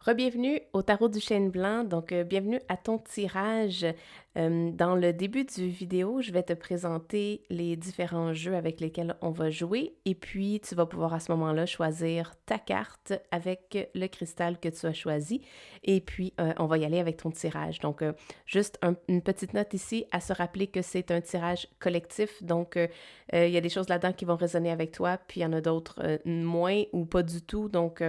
Rebienvenue au Tarot du Chêne Blanc. Donc, bienvenue à ton tirage. Dans le début du vidéo, je vais te présenter les différents jeux avec lesquels on va jouer et puis tu vas pouvoir à ce moment-là choisir ta carte avec le cristal que tu as choisi et puis on va y aller avec ton tirage. Donc, juste une petite note ici à se rappeler que c'est un tirage collectif. Donc, il y a des choses là-dedans qui vont résonner avec toi, puis il y en a d'autres moins ou pas du tout. Donc,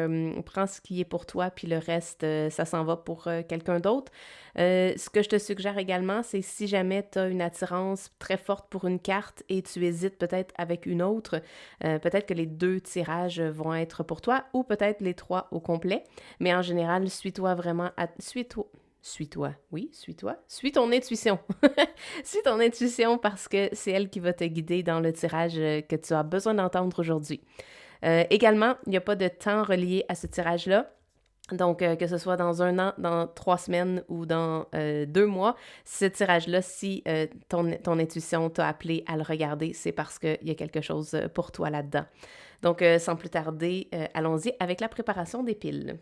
prends ce qui est pour toi, puis le reste, ça s'en va pour quelqu'un d'autre. Ce que je te suggère également, c'est si jamais tu as une attirance très forte pour une carte et tu hésites peut-être avec une autre, peut-être que les deux tirages vont être pour toi ou peut-être les trois au complet. Mais en général, suis-toi vraiment à... Suis-toi, oui, suis-toi. Suis ton intuition. Suis ton intuition parce que c'est elle qui va te guider dans le tirage que tu as besoin d'entendre aujourd'hui. Également, il n'y a pas de temps relié à ce tirage-là. Donc, que ce soit dans 1 an, dans 3 semaines ou dans 2 mois, ce tirage-là, si ton intuition t'a appelé à le regarder, c'est parce qu'il y a quelque chose pour toi là-dedans. Donc, sans plus tarder, allons-y avec la préparation des piles.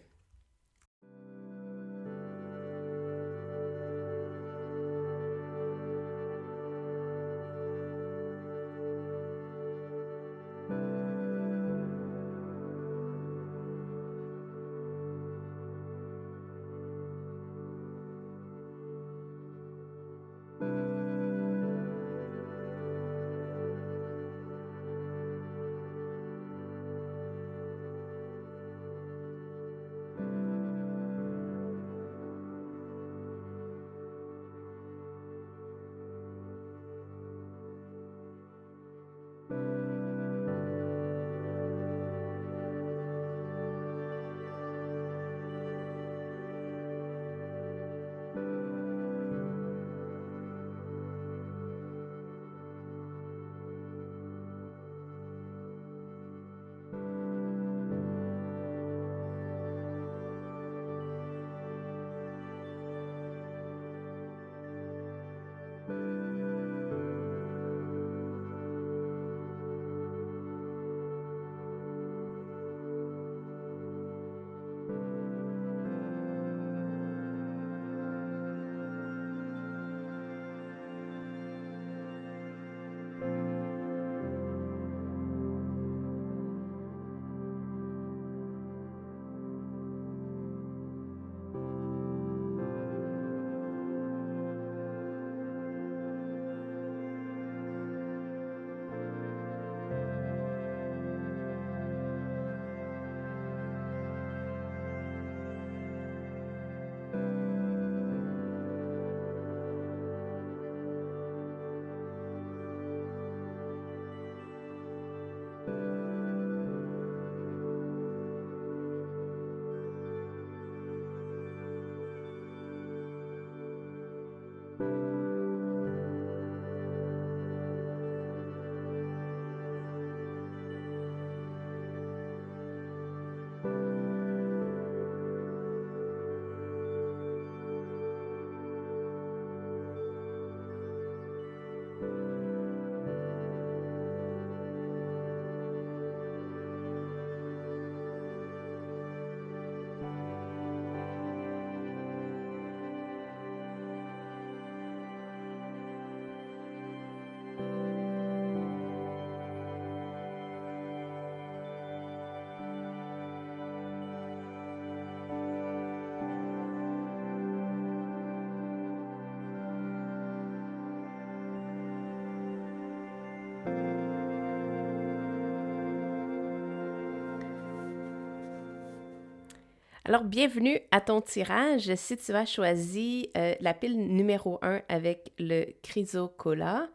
Alors, bienvenue à ton tirage. Si tu as choisi la pile numéro 1 avec le chrysocolla,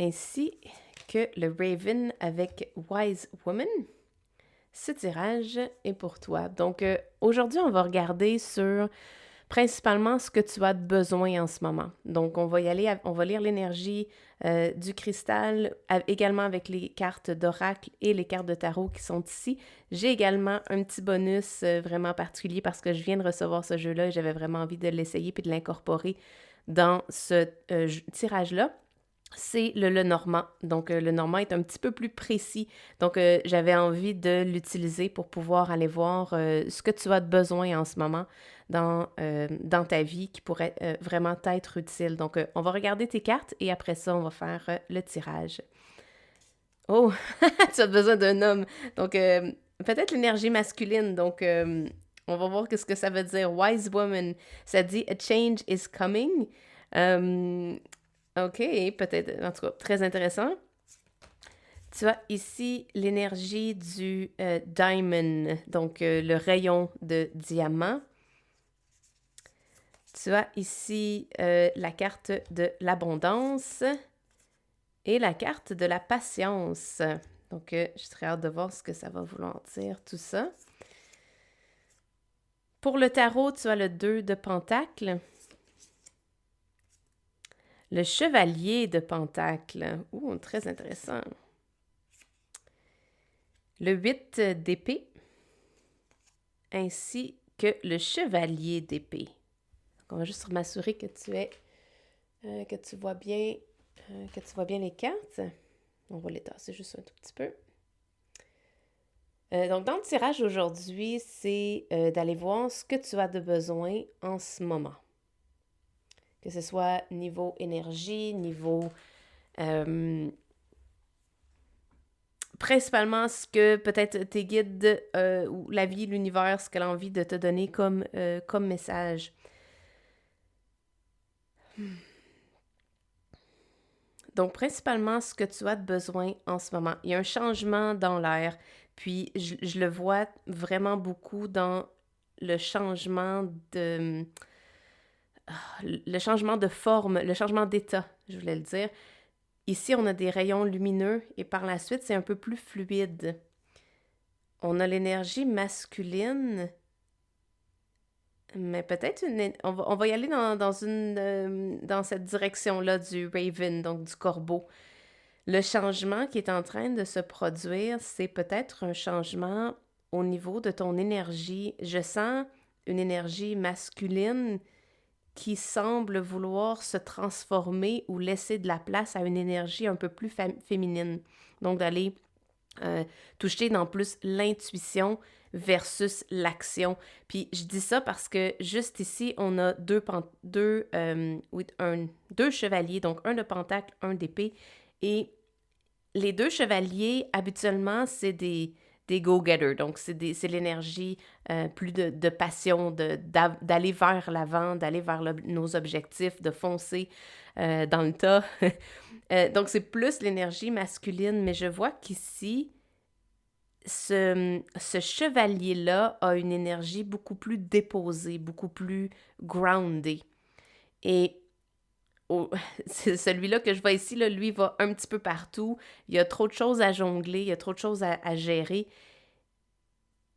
ainsi que le Raven avec Wise Woman, ce tirage est pour toi. Donc, aujourd'hui, on va regarder sur principalement ce que tu as besoin en ce moment. Donc, on va y aller, on va lire l'énergie du cristal, également avec les cartes d'oracle et les cartes de tarot qui sont ici. J'ai également un petit bonus vraiment particulier parce que je viens de recevoir ce jeu-là et j'avais vraiment envie de l'essayer puis de l'incorporer dans ce tirage-là. c'est le Lenormand. Donc, le Normand est un petit peu plus précis. Donc, j'avais envie de l'utiliser pour pouvoir aller voir ce que tu as de besoin en ce moment dans ta vie qui pourrait vraiment t'être utile. Donc, on va regarder tes cartes et après ça, on va faire le tirage. Oh, tu as besoin d'un homme. Donc, peut-être l'énergie masculine. Donc, on va voir qu'est-ce que ça veut dire. Wise woman, ça dit a change is coming. Euh, OK, peut-être, en tout cas, très intéressant. Tu as ici l'énergie du diamond, donc le rayon de diamant. Tu as ici la carte de l'abondance et la carte de la patience. Donc, j'ai très hâte de voir ce que ça va vouloir dire, tout ça. Pour le tarot, tu as le 2 de Pentacle. Le chevalier de Pentacle. Ouh, très intéressant. Le 8 d'épée. Ainsi que le chevalier d'épée. Donc, on va juste m'assurer que que tu vois bien les cartes. On va les tasser juste un tout petit peu. Donc, dans le tirage aujourd'hui, c'est d'aller voir ce que tu as de besoin en ce moment. Que ce soit niveau énergie, niveau... principalement ce que peut-être tes guides ou la vie, l'univers, ce qu'elle a envie de te donner comme message. Donc, principalement, ce que tu as de besoin en ce moment. Il y a un changement dans l'air, puis je le vois vraiment beaucoup dans le changement le changement de forme, le changement d'état, je voulais le dire. Ici, on a des rayons lumineux et par la suite, c'est un peu plus fluide. On a l'énergie masculine, mais peut-être on va y aller dans cette direction-là du Raven, donc du corbeau. Le changement qui est en train de se produire, c'est peut-être un changement au niveau de ton énergie. Je sens une énergie masculine qui semble vouloir se transformer ou laisser de la place à une énergie un peu plus féminine. Donc, d'aller toucher dans plus l'intuition versus l'action. Puis, je dis ça parce que juste ici, on a deux chevaliers, donc un de pentacle, un d'épée. Et les deux chevaliers, habituellement, c'est des go-getters. Donc, c'est l'énergie plus de passion, d'aller vers l'avant, d'aller vers nos objectifs, de foncer dans le tas. Donc, c'est plus l'énergie masculine, mais je vois qu'ici, ce chevalier-là a une énergie beaucoup plus déposée, beaucoup plus groundée. Et c'est celui-là que je vois ici, là, lui, va un petit peu partout. Il y a trop de choses à jongler, il y a trop de choses à gérer.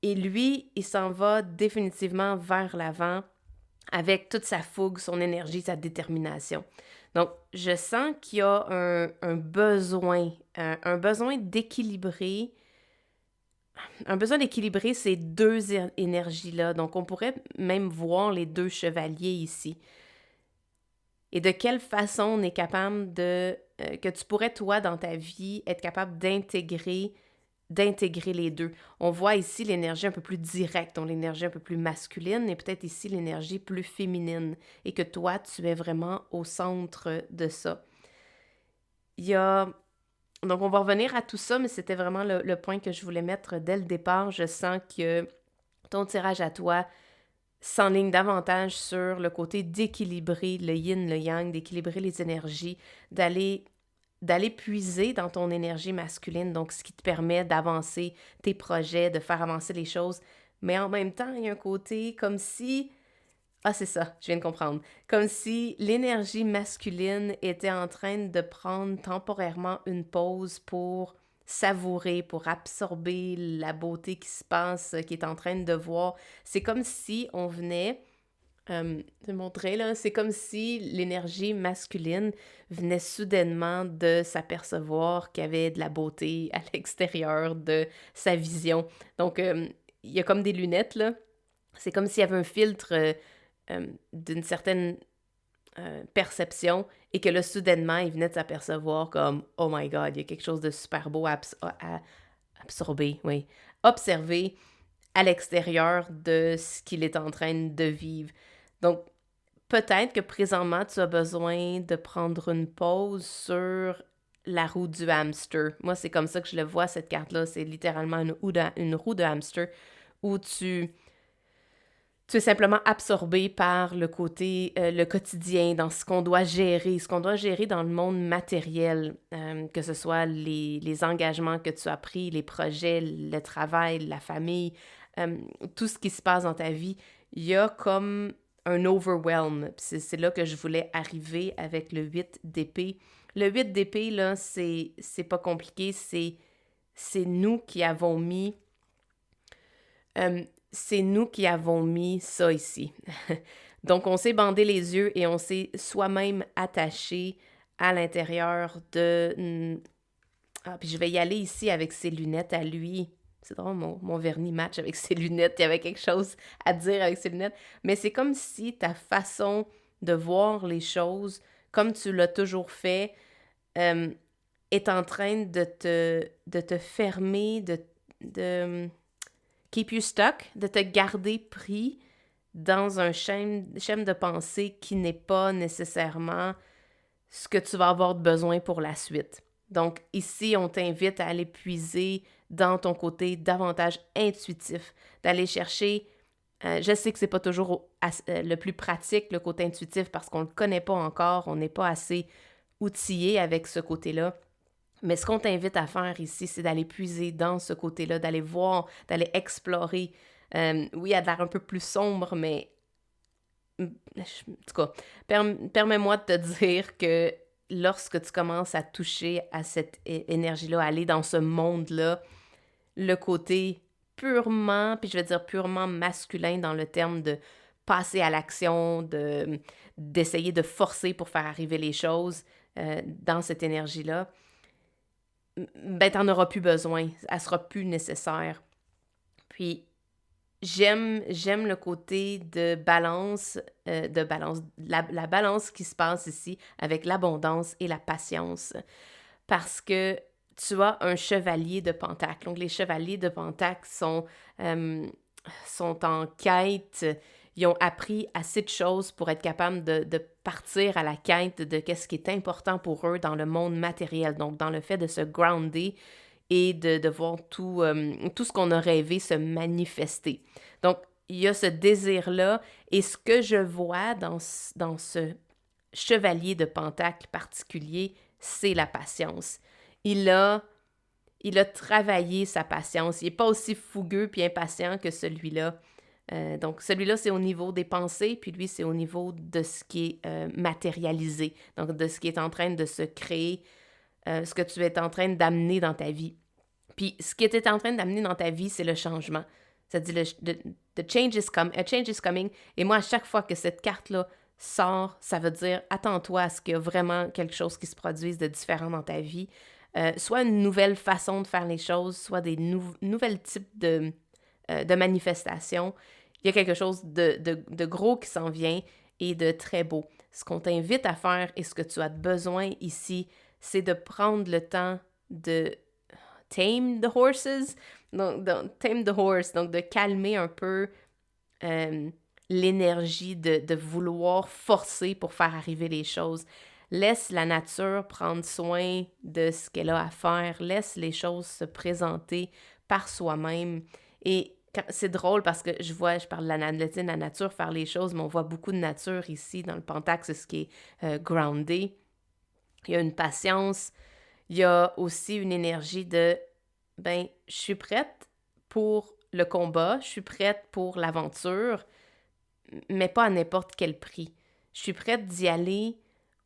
Et lui, il s'en va définitivement vers l'avant avec toute sa fougue, son énergie, sa détermination. Donc, je sens qu'il y a un besoin d'équilibrer, ces deux énergies-là. Donc, on pourrait même voir les deux chevaliers ici. Et de quelle façon on est capable que tu pourrais, toi, dans ta vie, être capable d'intégrer les deux. On voit ici l'énergie un peu plus directe, donc l'énergie un peu plus masculine, et peut-être ici l'énergie plus féminine, et que toi, tu es vraiment au centre de ça. Donc, on va revenir à tout ça, mais c'était vraiment le point que je voulais mettre dès le départ. Je sens que ton tirage à toi s'enligne davantage sur le côté d'équilibrer le yin, le yang, d'équilibrer les énergies, d'aller puiser dans ton énergie masculine, donc ce qui te permet d'avancer tes projets, de faire avancer les choses. Mais en même temps, il y a un côté comme si... Ah, c'est ça, je viens de comprendre. Comme si l'énergie masculine était en train de prendre temporairement une pause pour savourer, pour absorber la beauté qui se passe, qui est en train de voir. C'est comme si on venait te montrer, là, c'est comme si l'énergie masculine venait soudainement de s'apercevoir qu'il y avait de la beauté à l'extérieur de sa vision. Donc, il y a comme des lunettes, là. C'est comme s'il y avait un filtre d'une certaine perception et que là, soudainement, il venait de s'apercevoir comme « Oh my God, il y a quelque chose de super beau à absorber, oui, observer à l'extérieur de ce qu'il est en train de vivre. » Donc, peut-être que présentement, tu as besoin de prendre une pause sur la roue du hamster. Moi, c'est comme ça que je le vois, cette carte-là. C'est littéralement une roue de hamster où tu es simplement absorbé par le côté, le quotidien, dans ce qu'on doit gérer dans le monde matériel, que ce soit les engagements que tu as pris, les projets, le travail, la famille, tout ce qui se passe dans ta vie. Il y a comme un overwhelm. C'est là que je voulais arriver avec le 8 d'épée. Le 8 d'épée, là, c'est pas compliqué, c'est nous qui avons mis euh, c'est nous qui avons mis ça ici. Donc, on s'est bandé les yeux et on s'est soi-même attaché à l'intérieur de... Ah, puis je vais y aller ici avec ses lunettes à lui. C'est drôle, mon vernis match avec ses lunettes. Il y avait quelque chose à dire avec ses lunettes. Mais c'est comme si ta façon de voir les choses, comme tu l'as toujours fait, euh, est en train de te fermer, de keep you stuck, de te garder pris dans un schème de pensée qui n'est pas nécessairement ce que tu vas avoir besoin pour la suite. Donc ici, on t'invite à aller puiser dans ton côté davantage intuitif, d'aller chercher, je sais que c'est pas toujours le plus pratique, le côté intuitif, parce qu'on le connaît pas encore, on n'est pas assez outillé avec ce côté-là. Mais ce qu'on t'invite à faire ici, c'est d'aller puiser dans ce côté-là, d'aller voir, d'aller explorer. Oui, elle a l'air un peu plus sombre, mais en tout cas, permets-moi de te dire que lorsque tu commences à toucher à cette énergie-là, à aller dans ce monde-là, le côté purement, puis je vais dire purement masculin dans le terme de passer à l'action, d'essayer de forcer pour faire arriver les choses dans cette énergie-là, ben t'en auras plus besoin, elle sera plus nécessaire. Puis j'aime le côté la balance qui se passe ici avec l'abondance et la patience, parce que tu as un chevalier de Pentacle. Donc les chevaliers de Pentacle sont en quête. Ils ont appris assez de choses pour être capables de partir à la quête de qu'est-ce qui est important pour eux dans le monde matériel, donc dans le fait de se grounder et de voir tout ce qu'on a rêvé se manifester. Donc, il y a ce désir-là, et ce que je vois dans ce chevalier de Pentacle particulier, c'est la patience. Il a travaillé sa patience. Il n'est pas aussi fougueux puis impatient que celui-là. Donc, celui-là, c'est au niveau des pensées, puis lui, c'est au niveau de ce qui est matérialisé, donc de ce qui est en train de se créer, ce que tu es en train d'amener dans ta vie. Puis, ce qui était en train d'amener dans ta vie, c'est le changement. Ça dit, the change is a change is coming. Et moi, à chaque fois que cette carte-là sort, ça veut dire, attends-toi à ce qu'il y a vraiment quelque chose qui se produise de différent dans ta vie. Soit une nouvelle façon de faire les choses, soit des nouvelles types de manifestations. Il y a quelque chose de gros qui s'en vient et de très beau. Ce qu'on t'invite à faire et ce que tu as besoin ici, c'est de prendre le temps de tame the horses, donc tame the horse, donc de calmer un peu l'énergie de vouloir forcer pour faire arriver les choses. Laisse la nature prendre soin de ce qu'elle a à faire, laisse les choses se présenter par soi-même. Et c'est drôle parce que je parle de la nature faire les choses, mais on voit beaucoup de nature ici dans le Pentacle, c'est ce qui est groundé. Il y a une patience, il y a aussi une énergie de je suis prête pour le combat, je suis prête pour l'aventure, mais pas à n'importe quel prix. Je suis prête d'y aller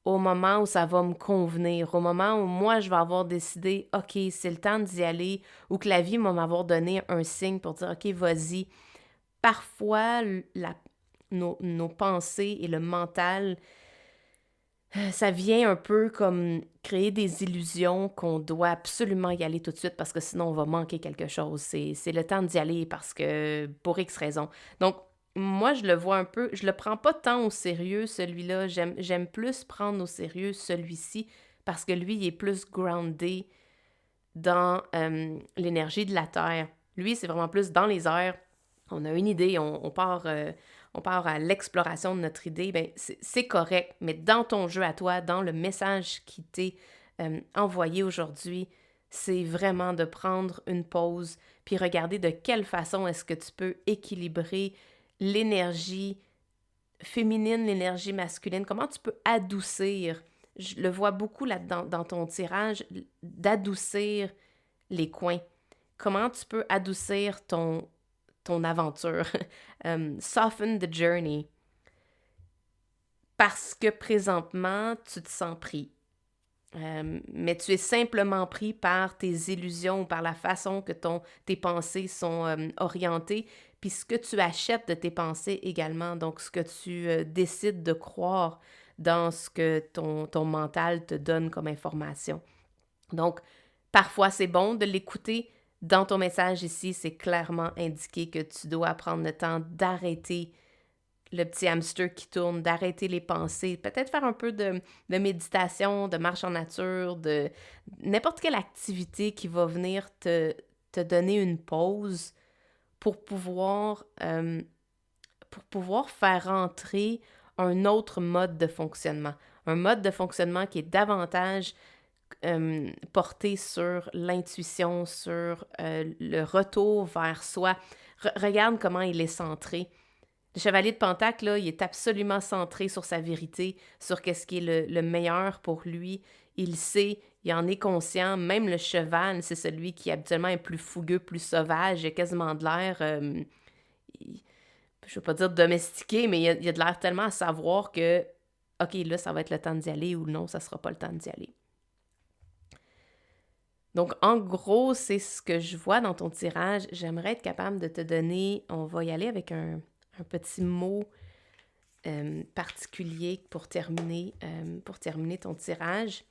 au moment où ça va me convenir, au moment où moi, je vais avoir décidé, OK, c'est le temps d'y aller, ou que la vie va m'avoir donné un signe pour dire, OK, vas-y. Parfois, nos pensées et le mental, ça vient un peu comme créer des illusions qu'on doit absolument y aller tout de suite parce que sinon on va manquer quelque chose. C'est le temps d'y aller parce que, pour X raison. Donc, moi, je le vois un peu, je le prends pas tant au sérieux, celui-là. J'aime plus prendre au sérieux celui-ci parce que lui, il est plus groundé dans l'énergie de la Terre. Lui, c'est vraiment plus dans les airs. On a une idée, on part à l'exploration de notre idée. Ben, c'est correct, mais dans ton jeu à toi, dans le message qui t'est envoyé aujourd'hui, c'est vraiment de prendre une pause puis regarder de quelle façon est-ce que tu peux équilibrer l'énergie féminine, l'énergie masculine, comment tu peux adoucir, je le vois beaucoup là-dedans dans ton tirage, d'adoucir les coins. Comment tu peux adoucir ton aventure, soften the journey, parce que présentement, tu te sens pris. Mais tu es simplement pris par tes illusions ou par la façon que tes pensées sont orientées, puis ce que tu achètes de tes pensées également, donc ce que tu décides de croire dans ce que ton mental te donne comme information. Donc, parfois, c'est bon de l'écouter. Dans ton message ici, c'est clairement indiqué que tu dois prendre le temps d'arrêter le petit hamster qui tourne, d'arrêter les pensées, peut-être faire un peu de méditation, de marche en nature, de n'importe quelle activité qui va venir te donner une pause pour pouvoir faire entrer un autre mode de fonctionnement. Un mode de fonctionnement qui est davantage porté sur l'intuition, sur le retour vers soi. Regarde comment il est centré. Le chevalier de Pentacle, là, il est absolument centré sur sa vérité, sur qu'est-ce qui est le meilleur pour lui. Il sait, il en est conscient. Même le cheval, c'est celui qui habituellement est plus fougueux, plus sauvage. Il a quasiment de l'air, je ne veux pas dire domestiqué, mais il a de l'air tellement à savoir que, OK, là, ça va être le temps d'y aller ou non, ça ne sera pas le temps d'y aller. Donc, en gros, c'est ce que je vois dans ton tirage. J'aimerais être capable de te donner, on va y aller avec un petit mot particulier pour terminer ton tirage.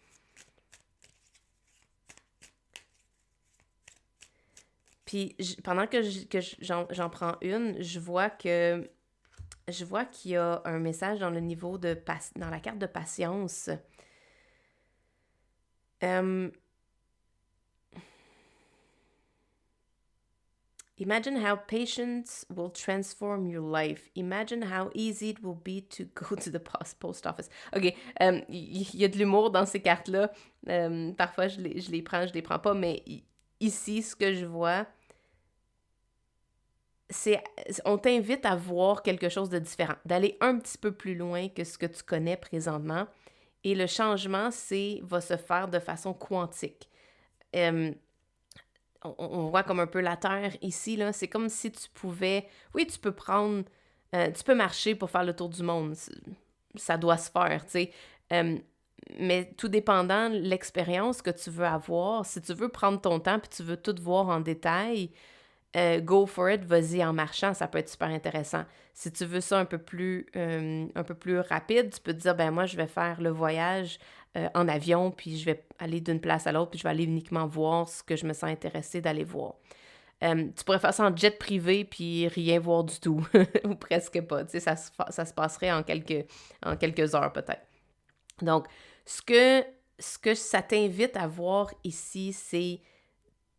Puis, pendant que j'en prends une, je vois qu'il y a un message dans le niveau dans la carte de patience. Imagine how patience will transform your life. Imagine how easy it will be to go to the post office. OK, il y a de l'humour dans ces cartes-là. Parfois, je les prends pas, mais ici, ce que je vois, c'est on t'invite à voir quelque chose de différent, d'aller un petit peu plus loin que ce que tu connais présentement. Et le changement, va se faire de façon quantique. On voit comme un peu la Terre ici, là. C'est comme si tu pouvais... Oui, tu peux tu peux marcher pour faire le tour du monde. Ça doit se faire, tu sais. Mais tout dépendant de l'expérience que tu veux avoir, si tu veux prendre ton temps puis tu veux tout voir en détail, go for it, vas-y en marchant, ça peut être super intéressant. Si tu veux ça un peu plus rapide, tu peux te dire, ben moi, je vais faire le voyage en avion, puis je vais aller d'une place à l'autre, puis je vais aller uniquement voir ce que je me sens intéressée d'aller voir. Tu pourrais faire ça en jet privé, puis rien voir du tout, ou presque pas. Tu sais, ça se passerait en quelques heures peut-être. Donc, ce que ça t'invite à voir ici, c'est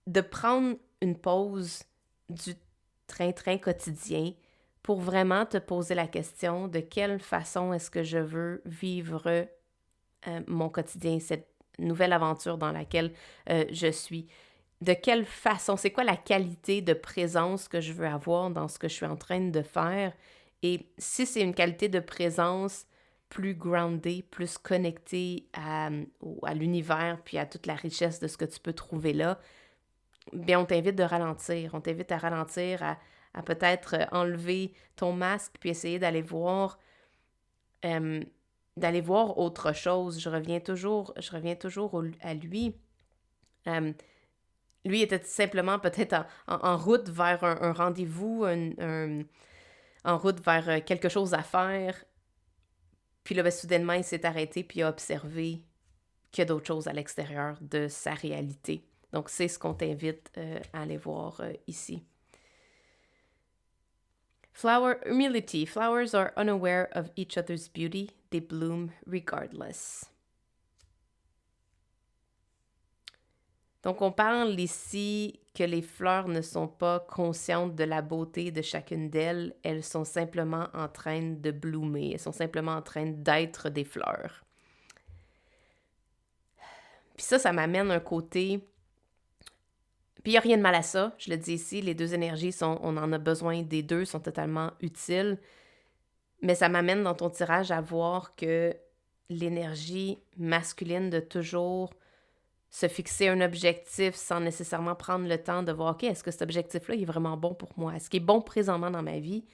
de prendre une pause du train-train quotidien pour vraiment te poser la question de quelle façon est-ce que je veux vivre mon quotidien, cette nouvelle aventure dans laquelle je suis. De quelle façon, c'est quoi la qualité de présence que je veux avoir dans ce que je suis en train de faire? Et si c'est une qualité de présence plus groundée, plus connectée à l'univers, puis à toute la richesse de ce que tu peux trouver là, bien, on t'invite de ralentir. On t'invite à ralentir, à peut-être enlever ton masque, puis essayer d'aller voir autre chose. Je reviens toujours à lui. Lui était simplement peut-être en route vers un rendez-vous, en route vers quelque chose à faire. Puis là, ben, soudainement, il s'est arrêté puis a observé qu'il y a d'autres choses à l'extérieur de sa réalité. Donc, c'est ce qu'on t'invite à aller voir ici. Flower humility. Flowers are unaware of each other's beauty. They bloom regardless. Donc, on parle ici que les fleurs ne sont pas conscientes de la beauté de chacune d'elles. Elles sont simplement en train de bloomer. Elles sont simplement en train d'être des fleurs. Puis ça m'amène un côté... Puis il n'y a rien de mal à ça, je le dis ici, les deux énergies on en a besoin des deux, sont totalement utiles. Mais ça m'amène dans ton tirage à voir que l'énergie masculine de toujours se fixer un objectif sans nécessairement prendre le temps de voir, OK, est-ce que cet objectif-là il est vraiment bon pour moi? Est-ce qu'il est bon présentement dans ma vie?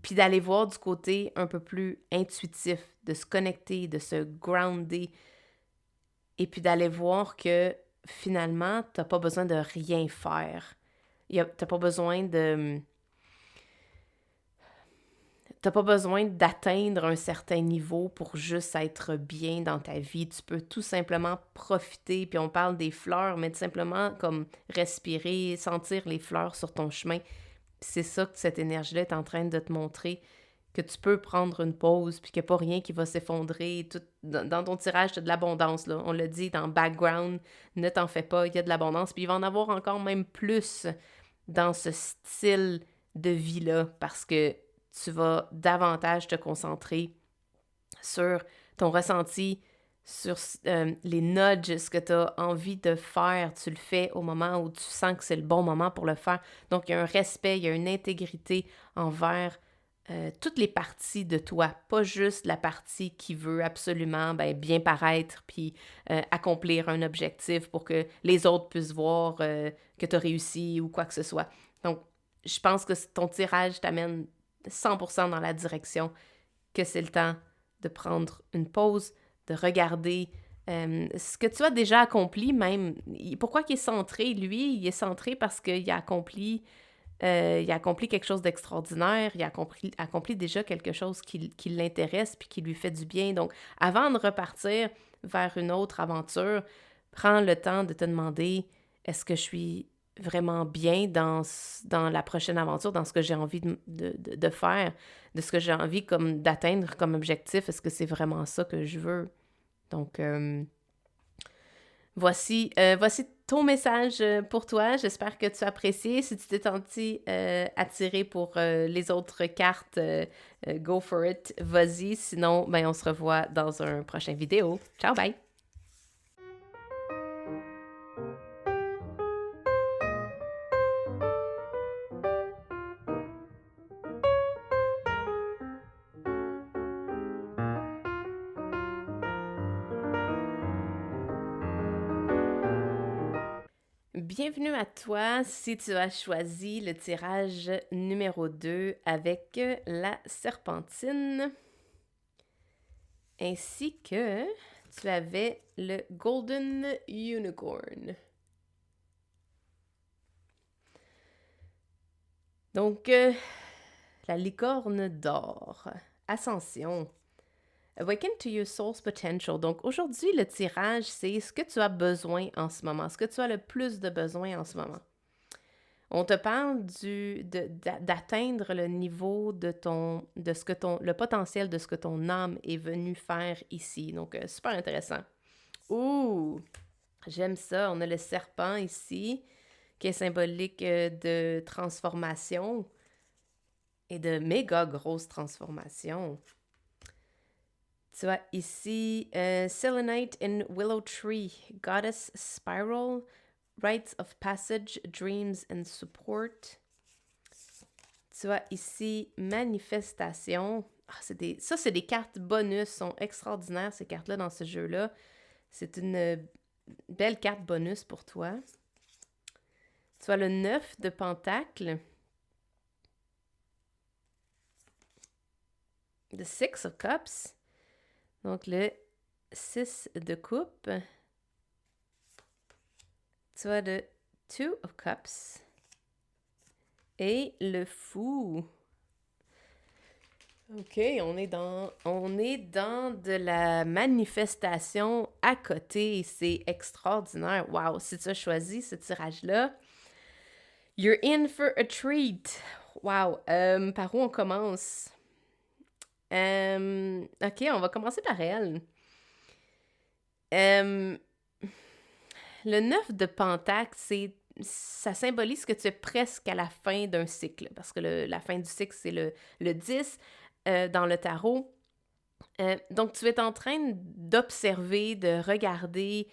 Puis d'aller voir du côté un peu plus intuitif, de se connecter, de se grounder, et puis d'aller voir que finalement, tu n'as pas besoin de rien faire. Tu n'as pas besoin de... T'as pas besoin d'atteindre un certain niveau pour juste être bien dans ta vie. Tu peux tout simplement profiter, puis on parle des fleurs, mais tout simplement comme respirer, sentir les fleurs sur ton chemin. Puis c'est ça que cette énergie-là est en train de te montrer, que tu peux prendre une pause, puis qu'il n'y a pas rien qui va s'effondrer. Tout, dans ton tirage, tu as de l'abondance, là. On l'a dit dans background, ne t'en fais pas, il y a de l'abondance. Puis il va en avoir encore même plus dans ce style de vie-là, parce que tu vas davantage te concentrer sur ton ressenti, sur les nudges, ce que tu as envie de faire. Tu le fais au moment où tu sens que c'est le bon moment pour le faire. Donc, il y a un respect, il y a une intégrité envers toutes les parties de toi, pas juste la partie qui veut absolument bien paraître puis accomplir un objectif pour que les autres puissent voir que tu as réussi ou quoi que ce soit. Donc, je pense que ton tirage t'amène 100% dans la direction que c'est le temps de prendre une pause, de regarder ce que tu as déjà accompli même. Pourquoi il est centré? Lui, il est centré parce qu'il a accompli quelque chose d'extraordinaire, il a accompli déjà quelque chose qui l'intéresse puis qui lui fait du bien. Donc, avant de repartir vers une autre aventure, prends le temps de te demander, est-ce que je suis vraiment bien dans la prochaine aventure, dans ce que j'ai envie de faire, de ce que j'ai envie comme d'atteindre comme objectif, est-ce que c'est vraiment ça que je veux? Donc, voici ton message pour toi. J'espère que tu as apprécié. Si tu t'es senti attiré pour les autres cartes, go for it, vas-y. Sinon, on se revoit dans un prochain vidéo. Ciao, bye! Bienvenue à toi si tu as choisi le tirage numéro 2 avec la serpentine, ainsi que tu avais le Golden Unicorn. Donc, la licorne d'or, ascension. Awaken to your soul's potential. Donc, aujourd'hui, le tirage, c'est ce que tu as besoin en ce moment, ce que tu as le plus de besoin en ce moment. On te parle d'atteindre le niveau le potentiel de ce que ton âme est venue faire ici. Donc, super intéressant. Ouh! J'aime ça. On a le serpent ici, qui est symbolique de transformation et de méga grosse transformation. Tu as ici Selenite in Willow Tree, Goddess Spiral, Rites of Passage, Dreams and Support. Tu as ici Manifestation. Ça, c'est des cartes bonus, sont extraordinaires ces cartes-là dans ce jeu-là. C'est une belle carte bonus pour toi. Tu as le 9 de Pentacle. The Six of Cups. Donc, le 6 de coupe. Tu as le 2 of Cups. Et le fou. OK, on est dans de la manifestation à côté. C'est extraordinaire. Wow, si tu as choisi ce tirage-là, You're in for a treat. Wow. Par où on commence? Ok, on va commencer par elle. Euh, le 9 de Pentacle, ça symbolise que tu es presque à la fin d'un cycle, parce que la fin du cycle, c'est le 10 dans le tarot. Donc, tu es en train d'observer, de regarder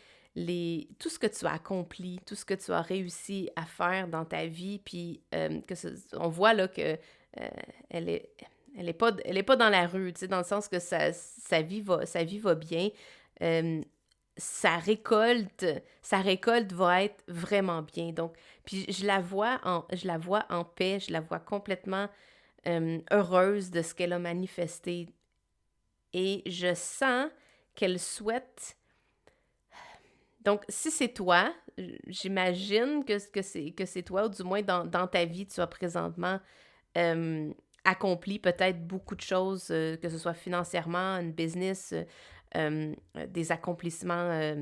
tout ce que tu as accompli, tout ce que tu as réussi à faire dans ta vie, puis on voit là que elle est, elle est pas dans la rue, tu sais, dans le sens que sa vie va bien. Euh, sa récolte va être vraiment bien. Donc, puis je la vois en paix, je la vois complètement heureuse de ce qu'elle a manifesté et je sens qu'elle souhaite. Donc, si c'est toi, j'imagine que c'est toi, ou du moins dans ta vie, tu as présentement euh, accompli peut-être beaucoup de choses, que ce soit financièrement, une business, des accomplissements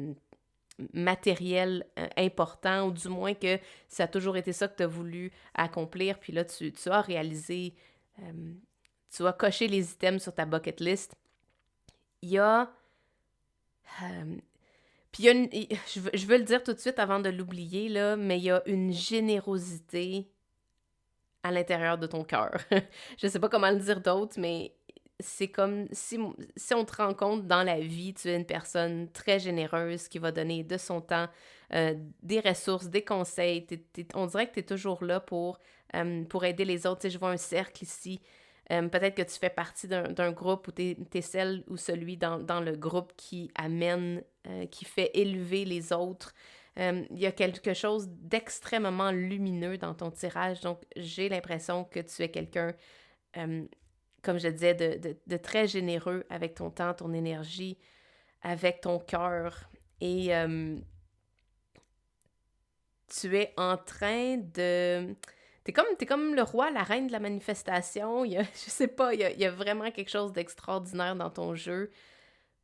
matériels importants, ou du moins que ça a toujours été ça que tu as voulu accomplir, puis là, tu as réalisé, euh, tu as coché les items sur ta bucket list. Il y a euh, puis il y a je veux le dire tout de suite avant de l'oublier, là, mais il y a une générosité à l'intérieur de ton cœur. Je sais pas comment le dire d'autre, mais c'est comme si on te rend compte dans la vie, tu es une personne très généreuse qui va donner de son temps, des ressources, des conseils. On dirait que tu es toujours là pour aider les autres. Tu sais, je vois un cercle ici. Peut-être que tu fais partie d'un groupe où tu es celle ou celui dans le groupe qui amène, qui fait élever les autres. Il y a quelque chose d'extrêmement lumineux dans ton tirage, donc j'ai l'impression que tu es quelqu'un, euh, comme je disais, de très généreux avec ton temps, ton énergie, avec ton cœur. Et tu es en train de... T'es comme le roi, la reine de la manifestation. Je sais pas, il y a vraiment quelque chose d'extraordinaire dans ton jeu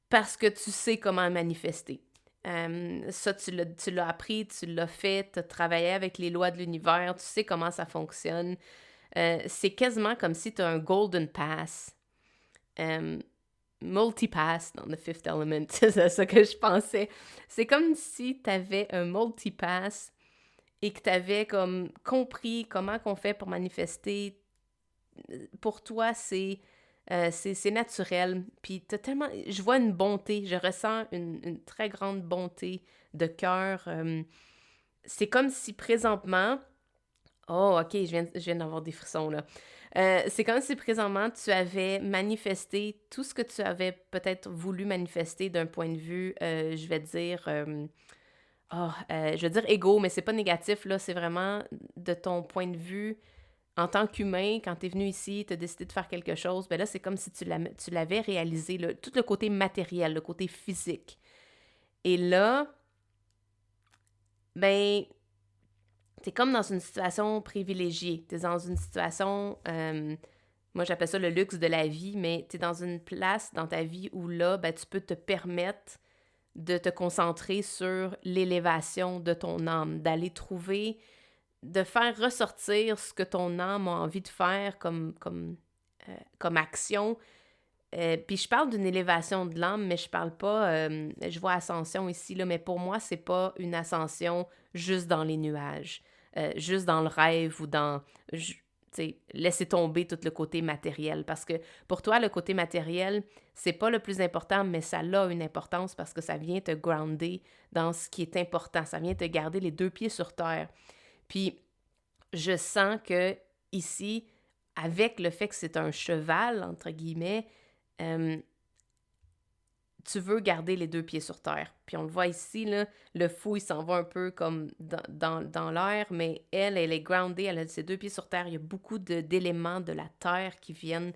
parce que tu sais comment manifester. Ça, tu l'as appris, tu l'as fait, tu as travaillé avec les lois de l'univers, tu sais comment ça fonctionne. C'est quasiment comme si tu as un golden pass, euh, multipass dans The Fifth Element, c'est ça que je pensais. C'est comme si tu avais un multipass et que tu avais comme compris comment qu'on fait pour manifester. Pour toi, c'est naturel. Puis t'as tellement... Je vois une bonté, je ressens une très grande bonté de cœur. C'est comme si présentement... Oh, ok, je viens d'avoir des frissons, là. C'est comme si présentement, tu avais manifesté tout ce que tu avais peut-être voulu manifester d'un point de vue, je vais dire... je veux dire égo, mais c'est pas négatif, là. C'est vraiment de ton point de vue en tant qu'humain, quand tu es venu ici, tu as décidé de faire quelque chose, ben là, c'est comme si tu l'avais réalisé, là, tout le côté matériel, le côté physique. Et là, ben, tu es comme dans une situation privilégiée. Tu es dans une situation, moi j'appelle ça le luxe de la vie, mais tu es dans une place dans ta vie où là, ben, tu peux te permettre de te concentrer sur l'élévation de ton âme, d'aller trouver, de faire ressortir ce que ton âme a envie de faire comme action. Puis je parle d'une élévation de l'âme, mais je parle pas, je vois ascension ici, là, mais pour moi, c'est pas une ascension juste dans les nuages, juste dans le rêve ou dans, laisser tomber tout le côté matériel. Parce que pour toi, le côté matériel, c'est pas le plus important, mais ça a une importance parce que ça vient te grounder dans ce qui est important. Ça vient te garder les deux pieds sur terre. Puis je sens que ici, avec le fait que c'est un cheval, entre guillemets, euh, tu veux garder les deux pieds sur terre. Puis on le voit ici, là, le fou, il s'en va un peu comme dans l'air, mais elle est groundée, elle a ses deux pieds sur terre. Il y a beaucoup d'éléments de la terre qui viennent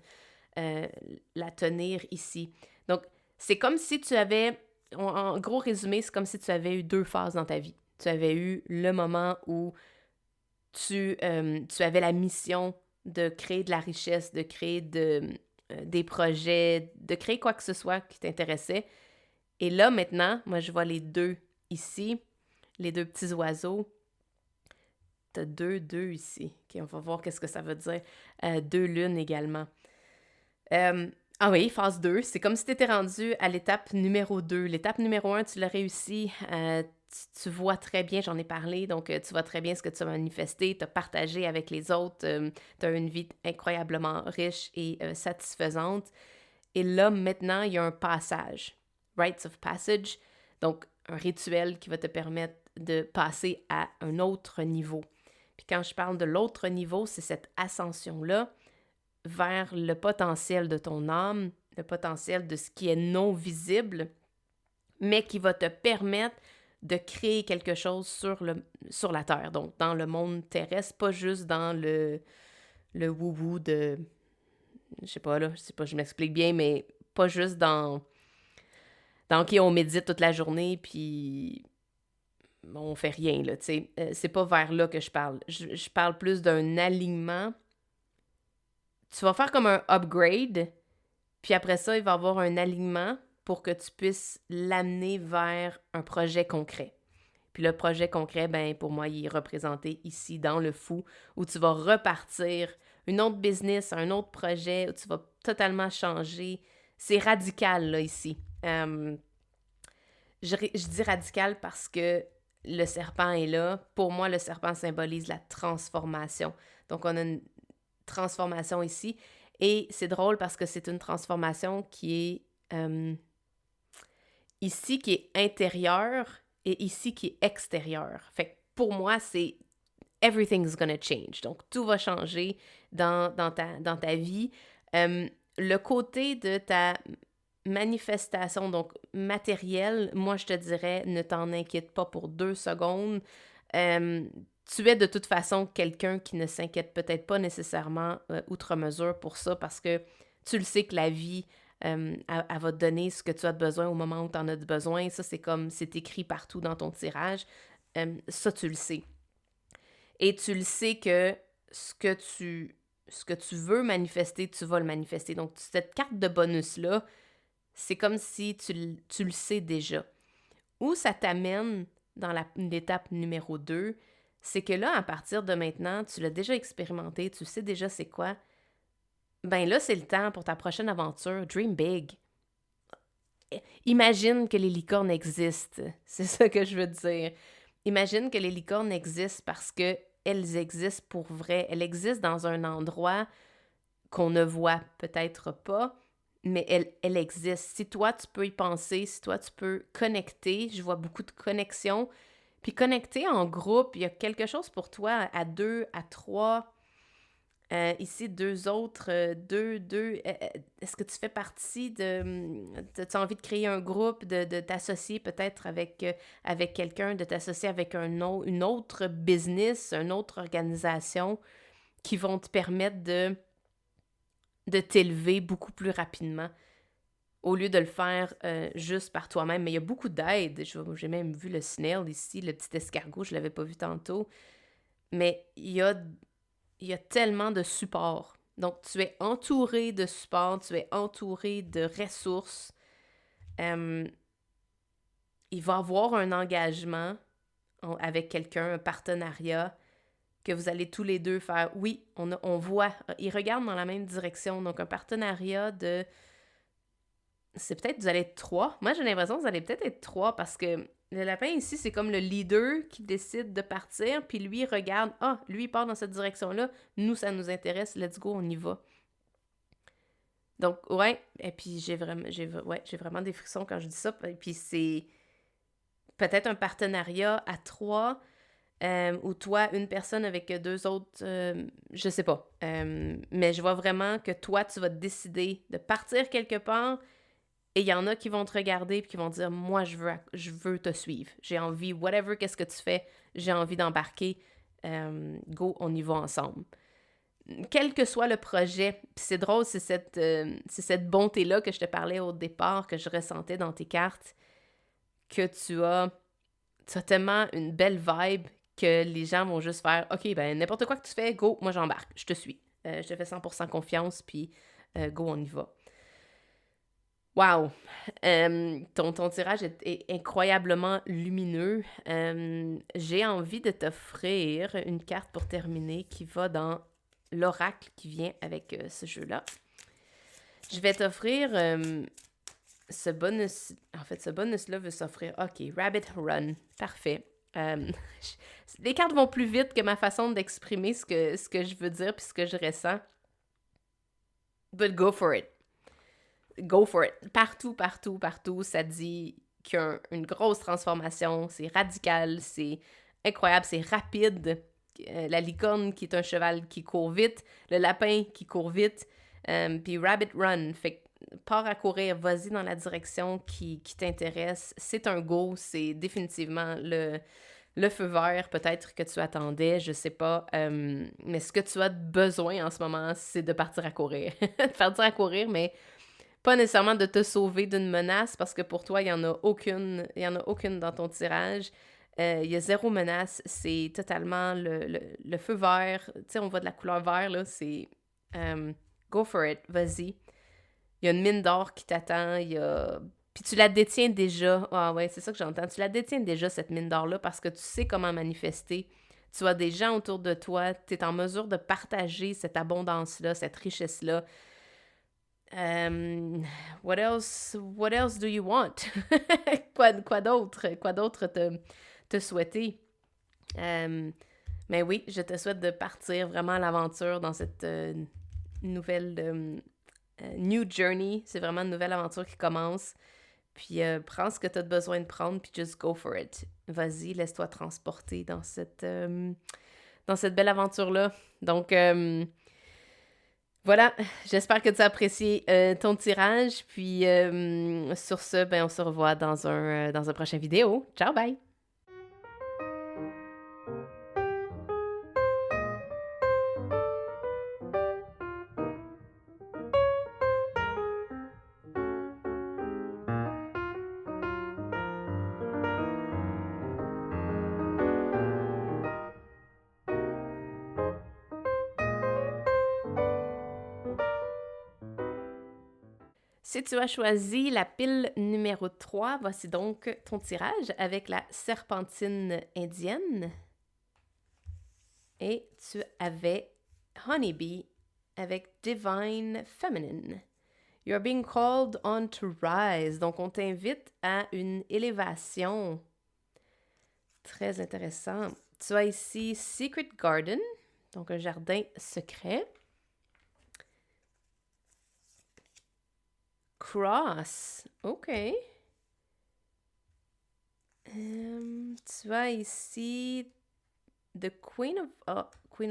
la tenir ici. Donc, c'est comme si tu avais, en gros résumé, c'est comme si tu avais eu deux phases dans ta vie. Tu avais eu le moment où tu avais la mission de créer de la richesse, de créer des projets, de créer quoi que ce soit qui t'intéressait. Et là, maintenant, moi, je vois les deux ici, les deux petits oiseaux. t'as deux ici. OK, on va voir qu'est-ce que ça veut dire. Deux lunes également. Ah oui, phase 2, c'est comme si tu étais rendu à l'étape numéro 2. L'étape numéro 1, tu l'as réussi. Tu vois très bien, j'en ai parlé, donc tu vois très bien ce que tu as manifesté, tu as partagé avec les autres, tu as une vie incroyablement riche et satisfaisante. Et là, maintenant, il y a un passage, rites of passage, donc un rituel qui va te permettre de passer à un autre niveau. Puis quand je parle de l'autre niveau, c'est cette ascension-là vers le potentiel de ton âme, le potentiel de ce qui est non visible, mais qui va te permettre de créer quelque chose sur la Terre, donc dans le monde terrestre, pas juste dans le wou-wou de... je sais pas, je m'explique bien, mais pas juste dans qui on médite toute la journée, puis on fait rien, là, tu sais. C'est pas vers là que je parle. Je parle plus d'un alignement. Tu vas faire comme un upgrade, puis après ça, il va y avoir un alignement pour que tu puisses l'amener vers un projet concret. Puis le projet concret, ben pour moi, il est représenté ici dans le fou, où tu vas repartir une autre business, un autre projet, où tu vas totalement changer. C'est radical, là, ici. Je dis radical parce que le serpent est là. Pour moi, le serpent symbolise la transformation. Donc, on a une transformation ici. Et c'est drôle parce que c'est une transformation qui est ici, qui est intérieure et ici, qui est extérieure. Fait que pour moi, c'est everything's gonna change. Donc, tout va changer dans ta vie. Le côté de ta manifestation, donc matérielle, moi, je te dirais, ne t'en inquiète pas pour 2 secondes. Tu es de toute façon quelqu'un qui ne s'inquiète peut-être pas nécessairement outre mesure pour ça parce que tu le sais que la vie, elle va te donner ce que tu as besoin au moment où tu en as besoin. Ça, c'est comme, c'est écrit partout dans ton tirage. Ça, tu le sais. Et tu le sais que ce que tu veux manifester, tu vas le manifester. Donc, cette carte de bonus-là, c'est comme si tu le sais déjà. Où ça t'amène dans l'étape numéro 2, c'est que là, à partir de maintenant, tu l'as déjà expérimenté, tu sais déjà c'est quoi. Ben là, c'est le temps pour ta prochaine aventure. Dream big. Imagine que les licornes existent. C'est ça que je veux dire. Imagine que les licornes existent parce que elles existent pour vrai. Elles existent dans un endroit qu'on ne voit peut-être pas, mais elle existe. Si toi, tu peux y penser, si toi, tu peux connecter, je vois beaucoup de connexions. Puis connecter en groupe, il y a quelque chose pour toi à 2, à 3. Ici, 2 autres, est-ce que tu fais partie de... Tu as envie de créer un groupe, de t'associer peut-être avec quelqu'un, de t'associer avec une autre business, une autre organisation qui vont te permettre de t'élever beaucoup plus rapidement au lieu de le faire juste par toi-même. Mais il y a beaucoup d'aide. J'ai même vu le snail ici, le petit escargot, je ne l'avais pas vu tantôt. Mais il y a tellement de support. Donc, tu es entouré de support, tu es entouré de ressources. Il va y avoir un engagement avec quelqu'un, un partenariat, que vous allez tous les deux faire. Oui, on voit, ils regardent dans la même direction. Donc, un partenariat de... C'est peut-être vous allez être 3. Moi, j'ai l'impression que vous allez peut-être être 3 parce que le lapin ici, c'est comme le leader qui décide de partir, puis lui, il regarde, lui, il part dans cette direction-là, nous, ça nous intéresse, let's go, on y va. Donc, ouais, et puis j'ai vraiment des frissons quand je dis ça, et puis c'est peut-être un partenariat à 3, ou toi, une personne avec 2 autres, je sais pas. Mais je vois vraiment que toi, tu vas décider de partir quelque part. Et il y en a qui vont te regarder et qui vont dire « Moi, je veux te suivre. J'ai envie, whatever, qu'est-ce que tu fais, j'ai envie d'embarquer. Go, on y va ensemble. » Quel que soit le projet, puis c'est drôle, c'est cette bonté-là que je te parlais au départ, que je ressentais dans tes cartes, que tu as tellement une belle vibe que les gens vont juste faire « OK, ben n'importe quoi que tu fais, go, moi j'embarque, je te suis. Je te fais 100% confiance, puis go, on y va. » Wow! Ton tirage est incroyablement lumineux. J'ai envie de t'offrir une carte pour terminer qui va dans l'oracle qui vient avec ce jeu-là. Je vais t'offrir ce bonus. En fait, ce bonus-là veut s'offrir. OK, Rabbit Run. Parfait. Les cartes vont plus vite que ma façon d'exprimer ce que je veux dire puis ce que je ressens. But go for it. Go for it. Partout, partout, partout, ça dit qu'il y a une grosse transformation. C'est radical, c'est incroyable, c'est rapide. La licorne qui est un cheval qui court vite, le lapin qui court vite, puis Rabbit Run. Fait que pars à courir, vas-y dans la direction qui t'intéresse. C'est un go, c'est définitivement le feu vert peut-être que tu attendais, je sais pas. Mais ce que tu as besoin en ce moment, c'est de partir à courir. De partir à courir, mais pas nécessairement de te sauver d'une menace, parce que pour toi, il y en a aucune dans ton tirage. Il y a zéro menace, c'est totalement le feu vert. Tu sais, on voit de la couleur vert, là, c'est go for it, vas-y. Il y a une mine d'or qui t'attend, Puis tu la détiens déjà. Ah ouais, c'est ça que j'entends. Tu la détiens déjà, cette mine d'or-là, parce que tu sais comment manifester. Tu as des gens autour de toi, tu es en mesure de partager cette abondance-là, cette richesse-là. What else do you want? Quoi d'autre te souhaiter? Mais oui, je te souhaite de partir vraiment à l'aventure dans cette nouvelle new journey. C'est vraiment une nouvelle aventure qui commence. Puis prends ce que tu as besoin de prendre, puis just go for it. Vas-y, laisse-toi transporter dans cette belle aventure-là. Donc, voilà, j'espère que tu as apprécié ton tirage. Puis sur ce, ben, on se revoit dans un prochain vidéo. Ciao, bye! Si tu as choisi la pile numéro 3, voici donc ton tirage avec la serpentine indienne. Et tu avais Honeybee avec Divine Feminine. You're being called on to rise. Donc, on t'invite à une élévation. Très intéressant. Tu as ici Secret Garden, donc un jardin secret. Cross. OK. Tu as ici The Queen